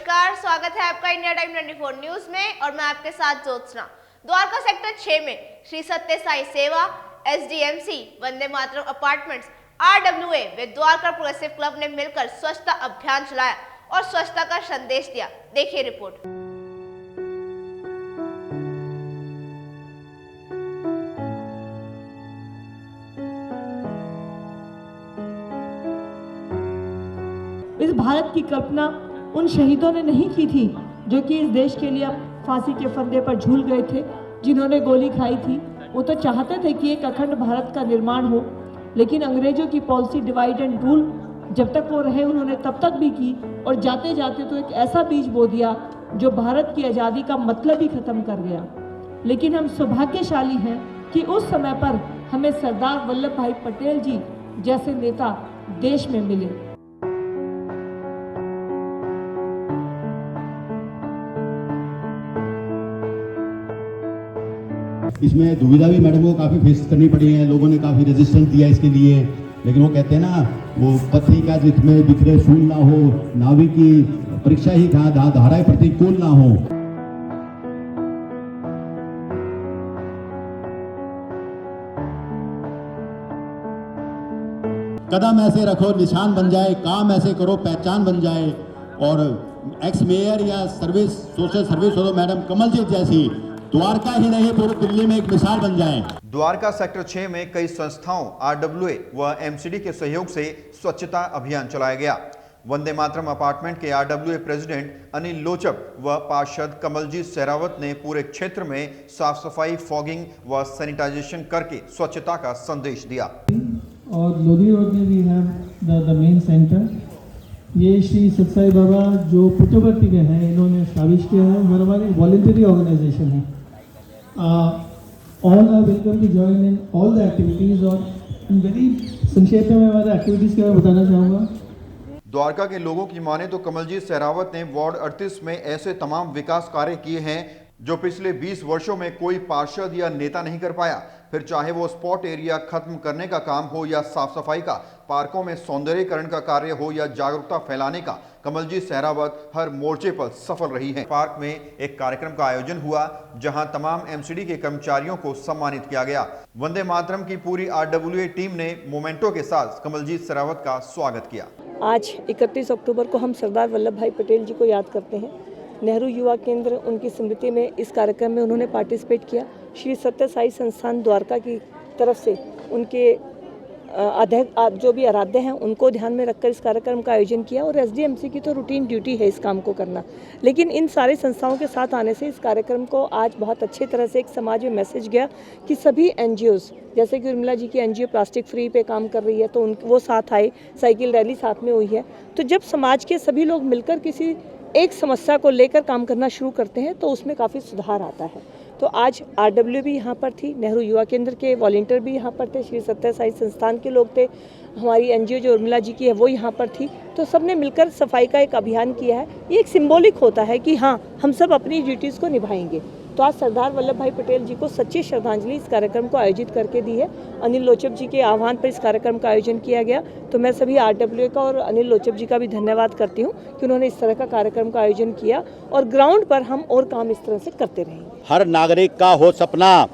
नमस्कार, स्वागत है आपका इंडिया टाइम 24 न्यूज में और मैं आपके साथ ज्योत्सना। द्वारका सेक्टर 6 में श्री सत्य साई सेवा, SDMC, Vande Mataram apartments, RWA व द्वारका प्रोग्रेसिव क्लब ने मिलकर स्वच्छता अभियान चलाया और स्वच्छता का संदेश दिया। देखिए रिपोर्ट। इस भारत की कल्पना उन शहीदों ने नहीं की थी जो कि इस देश के लिए फांसी के फंदे पर झूल गए थे, जिन्होंने गोली खाई थी। वो तो चाहते थे कि एक अखंड भारत का निर्माण हो, लेकिन अंग्रेजों की पॉलिसी डिवाइड एंड रूल जब तक वो रहे उन्होंने तब तक भी की, और जाते जाते तो एक ऐसा बीज बो दिया जो भारत की आज़ादी का मतलब ही खत्म कर गया। लेकिन हम सौभाग्यशाली हैं कि उस समय पर हमें सरदार वल्लभ भाई पटेल जी जैसे नेता देश में मिले। इसमें दुविधा भी मैडम को काफ़ी फेस करनी पड़ी है, लोगों ने काफ़ी रेजिस्टेंस दिया इसके लिए, लेकिन वो कहते हैं ना, वो पथी का जिसमें बिखरे सूल ना हो, नावी की परीक्षा ही धाराएं प्रतिकूल ना हो। कदम ऐसे रखो निशान बन जाए, काम ऐसे करो पहचान बन जाए। और एक्स मेयर या सोशल सर्विस हो तो मैडम कमलजीत जैसी द्वारका ही नहीं पूरी दिल्ली में एक मिसाल बन जाए। द्वारका सेक्टर 6 में कई संस्थाओं RWA व MCD के सहयोग से स्वच्छता अभियान चलाया गया। वंदे मातरम अपार्टमेंट के RWA प्रेसिडेंट अनिल लोचप व पार्षद कमलजीत सहरावत ने पूरे क्षेत्र में साफ सफाई, फॉगिंग व सैनिटाइजेशन करके स्वच्छता का संदेश दिया। और लोधी रोड में भी है द मेन सेंटर। ये श्री सत्साई बाबा जो पुट्टपर्ती के हैं, इन्होंने स्टैब्लिश किया है। हमारी वॉलंटरी ऑर्गेनाइजेशन है। All are welcome to join in all the activities. और वेरी संक्षेप में मैं हमारे एक्टिविटीज़ के बारे में बताना चाहूँगा। द्वारका के लोगों की माने तो कमलजीत सहरावत ने वार्ड 38 में ऐसे तमाम विकास कार्य किए हैं जो पिछले 20 वर्षों में कोई पार्षद या नेता नहीं कर पाया। फिर चाहे वो स्पॉट एरिया खत्म करने का काम हो या साफ सफाई का, पार्कों में सौंदर्यीकरण का कार्य हो या जागरूकता फैलाने का, कमलजीत सहरावत हर मोर्चे पर सफल रही हैं। पार्क में एक कार्यक्रम का आयोजन हुआ जहां तमाम MCD के कर्मचारियों को सम्मानित किया गया। वंदे मातरम की पूरी RWA टीम ने मोमेंटो के साथ कमलजीत सहरावत का स्वागत किया। आज 31 अक्टूबर को हम सरदार वल्लभ भाई पटेल जी को याद करते हैं। नेहरू युवा केंद्र उनकी स्मृति में इस कार्यक्रम में उन्होंने पार्टिसिपेट किया। श्री सत्य साई संस्थान द्वारका की तरफ से उनके अध्यक्ष जो भी आराध्य हैं उनको ध्यान में रखकर इस कार्यक्रम का आयोजन किया। और SDMC की तो रूटीन ड्यूटी है इस काम को करना, लेकिन इन सारे संस्थाओं के साथ आने से इस कार्यक्रम को आज बहुत अच्छी तरह से एक समाज में मैसेज गया कि सभी NGOs, जैसे कि उर्मिला जी की NGO प्लास्टिक फ्री पे काम कर रही है तो वो साथ आए, साइकिल रैली साथ में हुई है। तो जब समाज के सभी लोग मिलकर किसी एक समस्या को लेकर काम करना शुरू करते हैं तो उसमें काफ़ी सुधार आता है। तो आज RWA भी यहाँ पर थी, नेहरू युवा केंद्र के वॉलंटियर भी यहाँ पर थे, श्री सत्य साई संस्थान के लोग थे, हमारी NGO जो उर्मिला जी की है वो यहाँ पर थी। तो सब ने मिलकर सफाई का एक अभियान किया है। ये एक सिंबॉलिक होता है कि हाँ, हम सब अपनी ड्यूटीज़ को निभाएंगे। तो आज सरदार वल्लभ भाई पटेल जी को सच्ची श्रद्धांजलि इस कार्यक्रम को आयोजित करके दी है। अनिल लोचप जी के आह्वान पर इस कार्यक्रम का आयोजन किया गया। तो मैं सभी RWA का और अनिल लोचप जी का भी धन्यवाद करती हूँ कि उन्होंने इस तरह का कार्यक्रम का आयोजन किया और ग्राउंड पर हम और काम इस तरह से करते रहेंगे। हर नागरिक का हो सपना,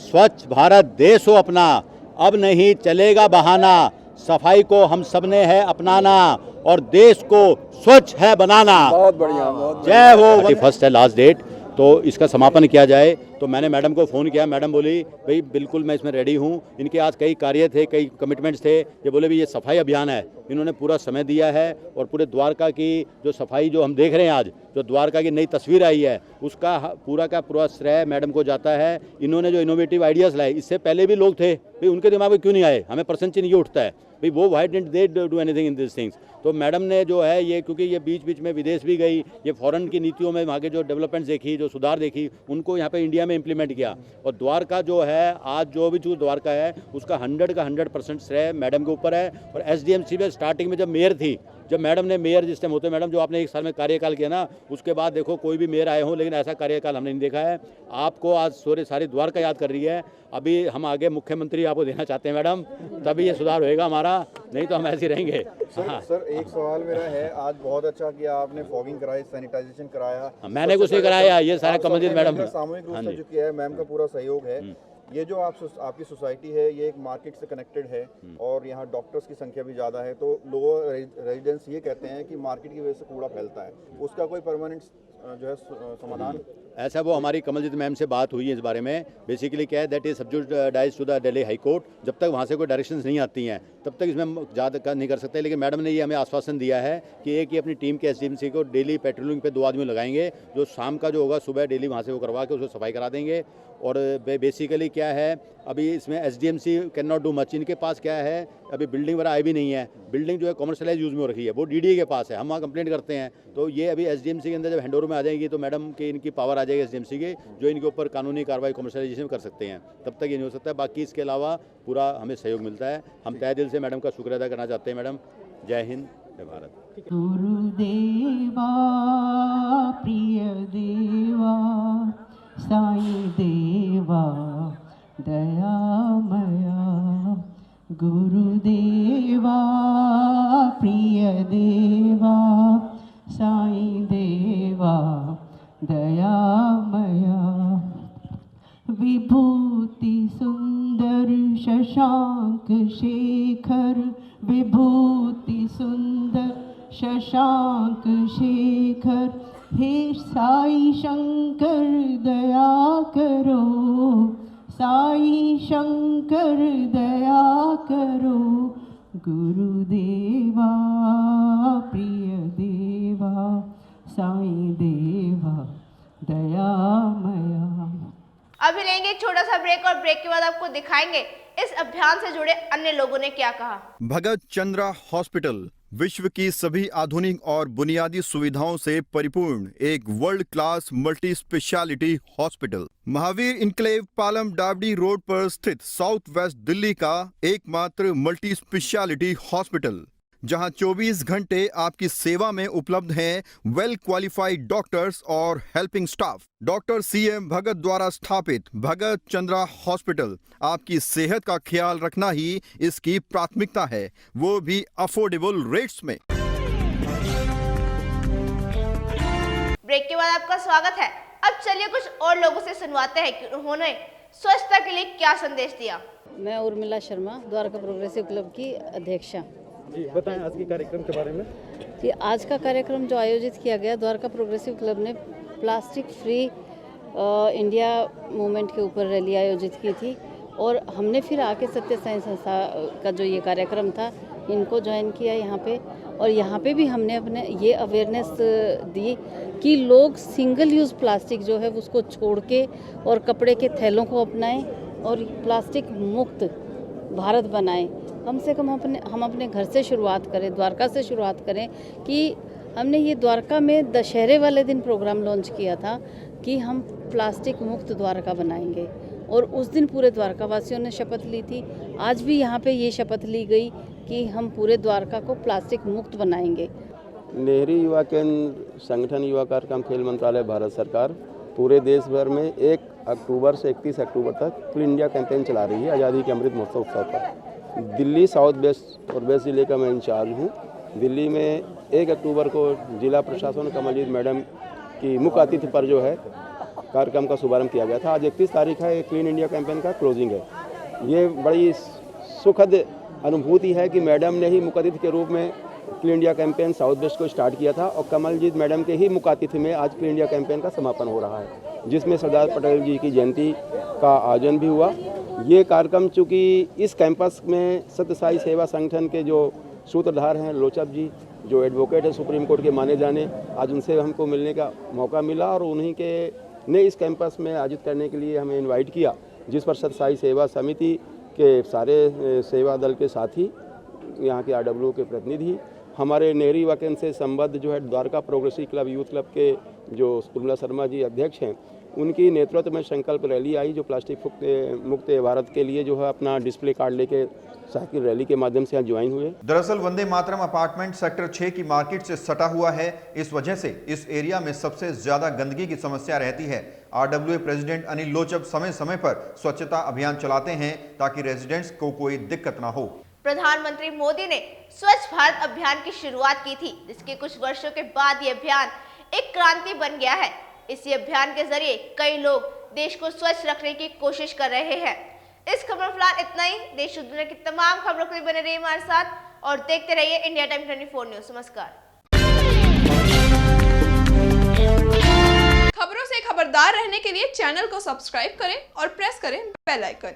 स्वच्छ भारत देश हो अपना, अब नहीं चलेगा बहाना, सफाई को हम सबने है अपनाना और देश को स्वच्छ है बनाना। बहुत बढ़िया, जय हो। फर्स्ट है लास्ट डेट, तो इसका समापन किया जाए। तो मैंने मैडम को फ़ोन किया, मैडम बोली भाई बिल्कुल मैं इसमें रेडी हूँ। इनके आज कई कार्य थे, कई कमिटमेंट्स थे। ये बोले भी ये सफाई अभियान है, इन्होंने पूरा समय दिया है और पूरे द्वारका की जो सफाई जो हम देख रहे हैं आज, जो द्वारका की नई तस्वीर आई है, उसका पूरा का पूरा श्रेय मैडम को जाता है। इन्होंने जो इनोवेटिव आइडियाज़ लाए, इससे पहले भी लोग थे भाई, उनके दिमाग में क्यों नहीं आए, हमें प्रश्न चिन्ह ये उठता है भाई वो why didn't they do anything in this things. तो मैडम ने जो है ये, क्योंकि ये बीच बीच में विदेश भी गई, ये फॉरेन की नीतियों में वहाँ के जो डेवलपमेंट्स देखी, जो सुधार देखी, उनको यहाँ पे इंडिया में इम्प्लीमेंट किया। और द्वारका जो है आज जो भी जो द्वारका है उसका 100 का 100% श्रेय मैडम के ऊपर है। और SDMC में स्टार्टिंग में जब मेयर थी जब मैडम ने मेयर जिस टाइम होते हैं, मैडम जो आपने 1 साल में कार्यकाल किया ना, उसके बाद देखो कोई भी मेयर आए हों, लेकिन ऐसा कार्यकाल हमने नहीं देखा है। आपको आज सारी द्वारका याद कर रही है। अभी हम आगे मुख्यमंत्री आपको देना चाहते हैं मैडम, तभी ये सुधार होएगा हमारा, नहीं तो हम ऐसे ही रहेंगे। हाँ। सर एक सवाल मेरा है, आज बहुत अच्छा किया आपने, फॉगिंग कराई, सैनिटाइजेशन कराया। मैंने कुछ नहीं कराया, ये सारा कमलजीत मैडम ने सामूहिक रूप से जो किया है, मैम का पूरा सहयोग है। ये जो आपकी सोसाइटी है, ये एक मार्केट से कनेक्टेड है और यहाँ डॉक्टर्स की संख्या भी ज़्यादा है, तो लोग रेजिडेंट्स ये कहते हैं कि मार्केट की वजह से कूड़ा फैलता है, उसका कोई परमानेंट जो है समाधान? ऐसा वो हमारी कमलजीत मैम से बात हुई है इस बारे में। बेसिकली क्या है, that is subjudiced to the Delhi high court. जब तक वहाँ से कोई डायरेक्शंस नहीं आती हैं तब तक इसमें हम ज़्यादा नहीं कर सकते, लेकिन मैडम ने ये हमें आश्वासन दिया है कि एक ही अपनी टीम के एसडीएमसी को डेली पेट्रोलिंग पे 2 आदमी लगाएंगे, जो शाम का जो होगा सुबह डेली वहाँ से वो करवा के उसको सफाई करा देंगे। और बेसिकली क्या है, अभी इसमें SDMC can not do much. इनके पास क्या है, अभी बिल्डिंग वगैरह आई भी नहीं है, बिल्डिंग जो है कॉमर्शियलाइज यूज़ में हो रखी है, वो डीडीए के पास है, हम वहाँ कंप्लेंट करते हैं। तो ये अभी एसडीएमसी के अंदर जब हैंडओवर में आ जाएगी तो मैडम की इनकी पावर आ जाएगी एसडीएमसी की, जो इनके ऊपर कानूनी कार्रवाई कॉमर्शियलाइजेशन कर सकते हैं। तब तक ये नहीं हो सकता है। बाकी इसके अलावा पूरा हमें सहयोग मिलता है। हम तहे दिल से मैडम का शुक्र अदा करना चाहते हैं। मैडम जय हिंद, जय भारत। गुरुदेवा प्रिय देवा साईं देवा दयामया, गुरुदेवा प्रिय देवा साईं देवा दयामया, विभूति सुंदर शशांक शेखर, विभूति सुंदर शशांक शेखर, हे साई शंकर दया करो, साई शंकर दया करो, गुरुदेवा प्रिय देवा साई देवा दयामया। अभी लेंगे एक छोटा सा ब्रेक और ब्रेक के बाद आपको दिखाएंगे इस अभियान से जुड़े अन्य लोगों ने क्या कहा। भगत चंद्रा हॉस्पिटल विश्व की सभी आधुनिक और बुनियादी सुविधाओं से परिपूर्ण एक world class multi speciality hospital, Mahavir enclave Palam डावडी रोड पर स्थित साउथ वेस्ट दिल्ली का एकमात्र मल्टी स्पेशलिटी हॉस्पिटल, जहां 24 घंटे आपकी सेवा में उपलब्ध हैं वेल क्वालिफाइड डॉक्टर्स और हेल्पिंग स्टाफ। डॉक्टर CM भगत द्वारा स्थापित भगत चंद्रा हॉस्पिटल आपकी सेहत का ख्याल रखना ही इसकी प्राथमिकता है, वो भी अफोर्डेबल रेट्स में। ब्रेक के बाद आपका स्वागत है। अब चलिए कुछ और लोगों से सुनवाते हैं कि उन्होंने स्वच्छता के लिए क्या संदेश दिया। मैं उर्मिला शर्मा, द्वारका प्रोग्रेसिव क्लब की अध्यक्षा। जी बताएं आज के कार्यक्रम के बारे में। जी, आज का कार्यक्रम जो आयोजित किया गया, द्वारका प्रोग्रेसिव क्लब ने प्लास्टिक फ्री इंडिया मूवमेंट के ऊपर रैली आयोजित की थी और हमने फिर आके सत्य साई संस्था का जो ये कार्यक्रम था इनको ज्वाइन किया यहाँ पे, और यहाँ पे भी हमने अपने ये अवेयरनेस दी कि लोग सिंगल यूज़ प्लास्टिक जो है उसको छोड़ के और कपड़े के थैलों को अपनाएं और प्लास्टिक मुक्त भारत बनाएं। कम से कम हम अपने घर से शुरुआत करें, द्वारका से शुरुआत करें। कि हमने ये द्वारका में दशहरे वाले दिन प्रोग्राम लॉन्च किया था कि हम प्लास्टिक मुक्त द्वारका बनाएंगे, और उस दिन पूरे द्वारका वासियों ने शपथ ली थी। आज भी यहाँ पे ये शपथ ली गई कि हम पूरे द्वारका को प्लास्टिक मुक्त बनाएंगे। नेहरू युवा केंद्र संगठन युवा कार्यक्रम खेल मंत्रालय भारत सरकार पूरे देश भर में 1 अक्टूबर से 31 अक्टूबर तक क्लीन इंडिया कैंपेन चला रही है आज़ादी के अमृत महोत्सव उत्सव पर। दिल्ली साउथ वेस्ट और वेस्ट जिले का मैं इंचार्ज हूँ। दिल्ली में 1 अक्टूबर को जिला प्रशासन कमलजीत मैडम की मुख्य अतिथि पर जो है कार्यक्रम का शुभारंभ किया गया था। आज 31 तारीख है, क्लीन इंडिया कैंपेन का क्लोजिंग है। ये बड़ी सुखद अनुभूति है कि मैडम ने ही मुख्य अतिथि के रूप में clean India campaign south west को स्टार्ट किया था और कमलजीत मैडम के ही मुख्य अतिथि में आज क्लीन इंडिया कैंपेन का समापन हो रहा है, जिसमें सरदार पटेल जी की जयंती का आयोजन भी हुआ। ये कार्यक्रम चूँकि इस कैंपस में सत्य साई सेवा संगठन के जो सूत्रधार हैं लोचब जी, जो एडवोकेट है सुप्रीम कोर्ट के माने जाने, आज उनसे हमको मिलने का मौका मिला और उन्हीं के ने इस कैंपस में आयोजित करने के लिए हमें इनवाइट किया, जिस पर सत्य साई सेवा समिति के सारे सेवा दल के साथी, यहाँ के RW के प्रतिनिधि, हमारे नेहरू युवा केंद्र से संबद्ध जो है Dwarka progressive club youth club के जो उर्मिला शर्मा जी अध्यक्ष हैं, उनकी नेतृत्व में संकल्प रैली आई जो प्लास्टिक मुक्त भारत के लिए जो है अपना डिस्प्ले कार्ड लेके साइकिल रैली के माध्यम से यहाँ ज्वाइन हुए। दरअसल वंदे मातरम अपार्टमेंट सेक्टर 6 की मार्केट से सटा हुआ है। इस वजह से इस एरिया में सबसे ज्यादा गंदगी की समस्या रहती है। RWA प्रेसिडेंट अनिल लोचब समय समय पर स्वच्छता अभियान चलाते हैं ताकि रेजिडेंट्स को कोई दिक्कत ना हो। प्रधानमंत्री मोदी ने स्वच्छ भारत अभियान की शुरुआत की थी, जिसके कुछ वर्षों के बाद ये अभियान एक क्रांति बन गया है। इसी अभियान के जरिए कई लोग देश को स्वच्छ रखने की कोशिश कर रहे हैं। इस खबर में फिलहाल इतना ही। देश और दुनिया की तमाम खबरों के लिए बने रहिए हमारे साथ और देखते रहिए इंडिया टाइम 24 न्यूज। नमस्कार। खबरों से खबरदार रहने के लिए चैनल को सब्सक्राइब करें और प्रेस करें बेल आइकन।